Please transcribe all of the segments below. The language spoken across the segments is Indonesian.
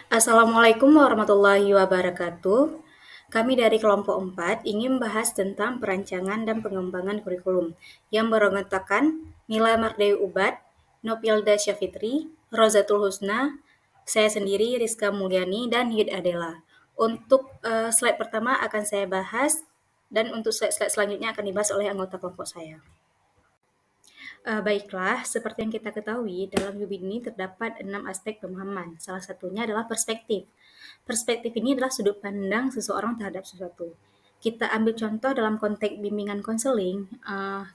Assalamualaikum warahmatullahi wabarakatuh. Kami dari kelompok 4 ingin membahas tentang perancangan dan pengembangan kurikulum yang beranggotakan Mila Mardewi Ubad, Nopilda Syafitri, Rozatul Husna, saya sendiri Rizka Mulyani, dan Yud Adela. Untuk slide pertama akan saya bahas dan untuk slide-slide selanjutnya akan dibahas oleh anggota kelompok saya. Baiklah, seperti yang kita ketahui, dalam UB ini terdapat 6 aspek pemahaman. Salah satunya adalah perspektif. Perspektif ini adalah sudut pandang seseorang terhadap sesuatu. Kita ambil contoh dalam konteks bimbingan konseling,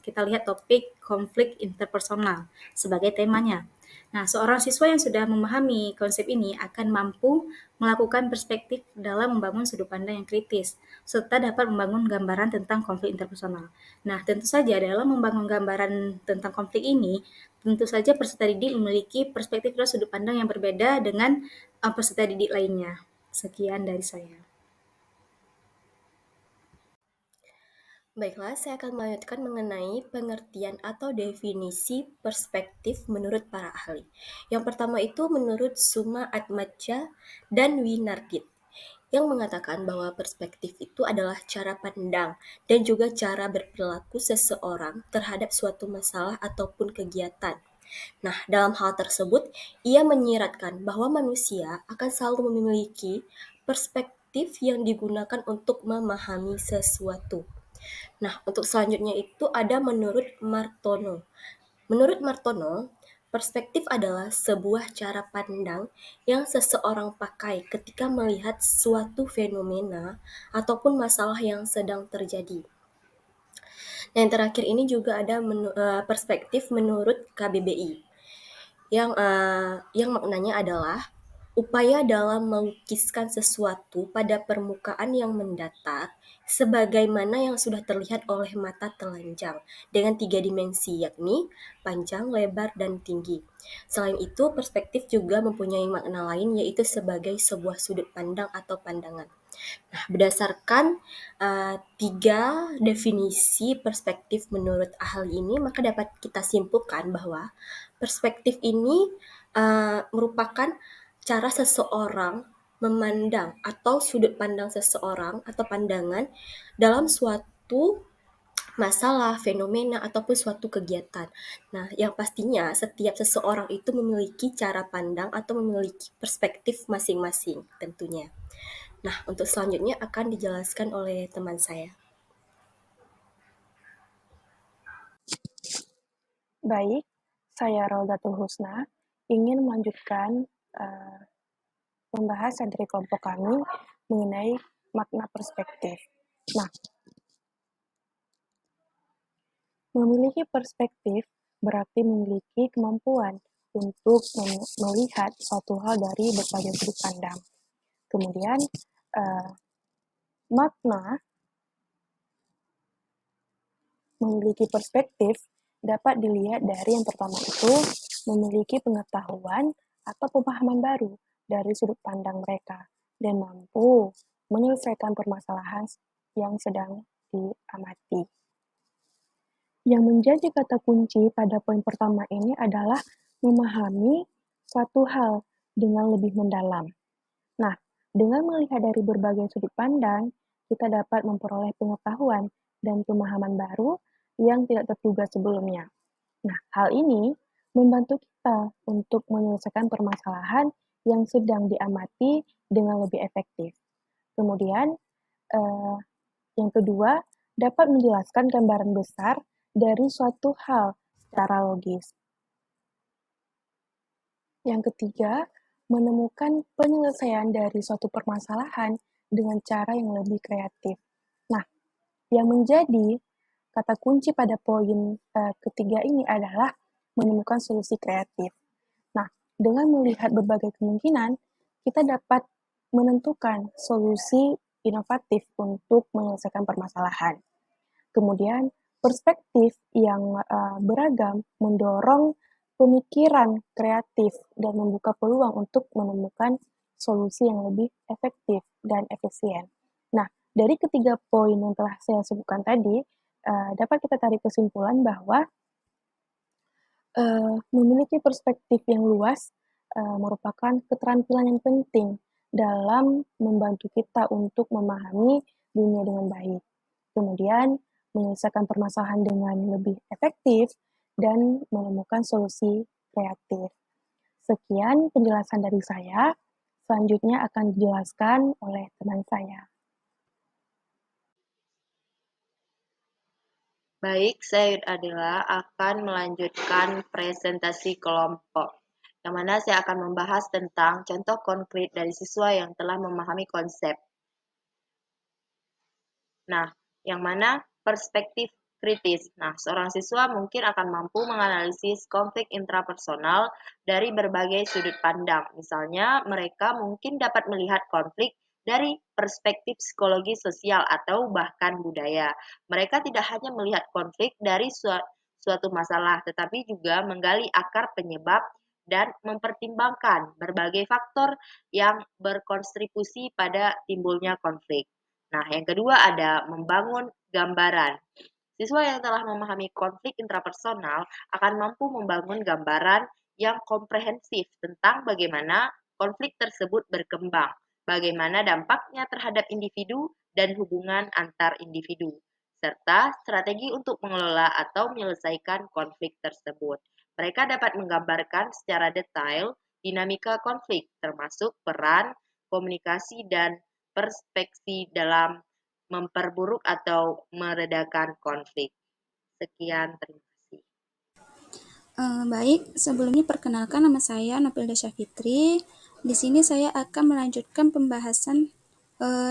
kita lihat topik konflik interpersonal sebagai temanya. Nah, seorang siswa yang sudah memahami konsep ini akan mampu melakukan perspektif dalam membangun sudut pandang yang kritis, serta dapat membangun gambaran tentang konflik interpersonal. Nah, tentu saja dalam membangun gambaran tentang konflik ini, tentu saja peserta didik memiliki perspektif dan sudut pandang yang berbeda dengan peserta didik lainnya. Sekian dari saya. Baiklah, saya akan melanjutkan mengenai pengertian atau definisi perspektif menurut para ahli. Yang pertama itu menurut Suma Atmaja dan Winargit, yang mengatakan bahwa perspektif itu adalah cara pandang dan juga cara berperilaku seseorang terhadap suatu masalah ataupun kegiatan. Nah, dalam hal tersebut, ia menyiratkan bahwa manusia akan selalu memiliki perspektif yang digunakan untuk memahami sesuatu. Nah, untuk selanjutnya itu ada menurut Martono. Menurut Martono, perspektif adalah sebuah cara pandang yang seseorang pakai ketika melihat suatu fenomena ataupun masalah yang sedang terjadi. Nah, yang terakhir ini juga ada perspektif menurut KBBI yang maknanya adalah upaya dalam melukiskan sesuatu pada permukaan yang mendatar sebagaimana yang sudah terlihat oleh mata telanjang dengan 3 dimensi, yakni panjang, lebar, dan tinggi. Selain itu, perspektif juga mempunyai makna lain, yaitu sebagai sebuah sudut pandang atau pandangan. Nah, berdasarkan 3 definisi perspektif menurut ahli ini, maka dapat kita simpulkan bahwa perspektif ini merupakan cara seseorang memandang atau sudut pandang seseorang atau pandangan dalam suatu masalah, fenomena, ataupun suatu kegiatan. Nah, yang pastinya setiap seseorang itu memiliki cara pandang atau memiliki perspektif masing-masing tentunya. Nah, untuk selanjutnya akan dijelaskan oleh teman saya. Baik, saya Raudatul Husna ingin melanjutkan pembahasan dari kelompok kami mengenai makna perspektif. Nah, memiliki perspektif berarti memiliki kemampuan untuk melihat suatu hal dari berbagai sudut pandang. Kemudian, makna memiliki perspektif dapat dilihat dari yang pertama itu memiliki pengetahuan atau pemahaman baru dari sudut pandang mereka dan mampu menyelesaikan permasalahan yang sedang diamati. Yang menjadi kata kunci pada poin pertama ini adalah memahami suatu hal dengan lebih mendalam. Nah, dengan melihat dari berbagai sudut pandang, kita dapat memperoleh pengetahuan dan pemahaman baru yang tidak terduga sebelumnya. Nah, hal ini membantu kita untuk menyelesaikan permasalahan yang sedang diamati dengan lebih efektif. Kemudian, yang kedua, dapat menjelaskan gambaran besar dari suatu hal secara logis. Yang ketiga, menemukan penyelesaian dari suatu permasalahan dengan cara yang lebih kreatif. Nah, yang menjadi kata kunci pada poin ketiga ini adalah menemukan solusi kreatif. Nah, dengan melihat berbagai kemungkinan, kita dapat menentukan solusi inovatif untuk menyelesaikan permasalahan. Kemudian, perspektif yang beragam mendorong pemikiran kreatif dan membuka peluang untuk menemukan solusi yang lebih efektif dan efisien. Nah, dari ketiga poin yang telah saya sebutkan tadi, dapat kita tarik kesimpulan bahwa memiliki perspektif yang luas merupakan keterampilan yang penting dalam membantu kita untuk memahami dunia dengan baik. Kemudian, menyelesaikan permasalahan dengan lebih efektif dan menemukan solusi kreatif. Sekian penjelasan dari saya. Selanjutnya akan dijelaskan oleh teman saya. Baik, saya Adela akan melanjutkan presentasi kelompok, yang mana saya akan membahas tentang contoh konkret dari siswa yang telah memahami konsep. Nah, yang mana perspektif kritis. Nah, seorang siswa mungkin akan mampu menganalisis konflik intrapersonal dari berbagai sudut pandang. Misalnya, mereka mungkin dapat melihat konflik dari perspektif psikologi sosial atau bahkan budaya. Mereka tidak hanya melihat konflik dari suatu masalah, tetapi juga menggali akar penyebab dan mempertimbangkan berbagai faktor yang berkontribusi pada timbulnya konflik. Nah, yang kedua ada membangun gambaran. Siswa yang telah memahami konflik intrapersonal akan mampu membangun gambaran yang komprehensif tentang bagaimana konflik tersebut berkembang, bagaimana dampaknya terhadap individu dan hubungan antar individu, serta strategi untuk mengelola atau menyelesaikan konflik tersebut. Mereka dapat menggambarkan secara detail dinamika konflik, termasuk peran, komunikasi, dan perspektif dalam memperburuk atau meredakan konflik. Sekian, terima kasih. Baik, sebelumnya perkenalkan nama saya Nopilda Syafitri. Di sini saya akan melanjutkan pembahasan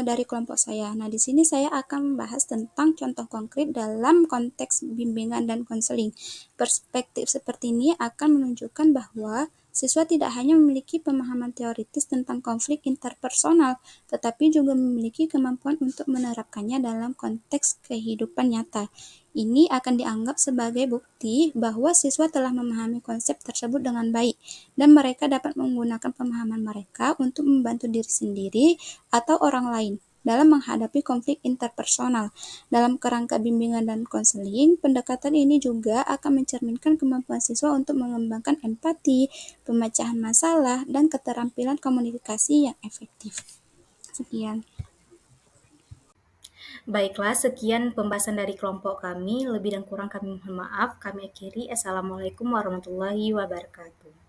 dari kelompok saya. Nah, di sini saya akan membahas tentang contoh konkret dalam konteks bimbingan dan konseling. Perspektif seperti ini akan menunjukkan bahwa siswa tidak hanya memiliki pemahaman teoritis tentang konflik interpersonal, tetapi juga memiliki kemampuan untuk menerapkannya dalam konteks kehidupan nyata. Ini akan dianggap sebagai bukti bahwa siswa telah memahami konsep tersebut dengan baik, dan mereka dapat menggunakan pemahaman mereka untuk membantu diri sendiri atau orang lain dalam menghadapi konflik interpersonal. Dalam kerangka bimbingan dan konseling, pendekatan ini juga akan mencerminkan kemampuan siswa untuk mengembangkan empati, pemecahan masalah, dan keterampilan komunikasi yang efektif. Sekian. Baiklah, sekian pembahasan dari kelompok kami. Lebih dan kurang kami mohon maaf. Kami akhiri. Assalamualaikum warahmatullahi wabarakatuh.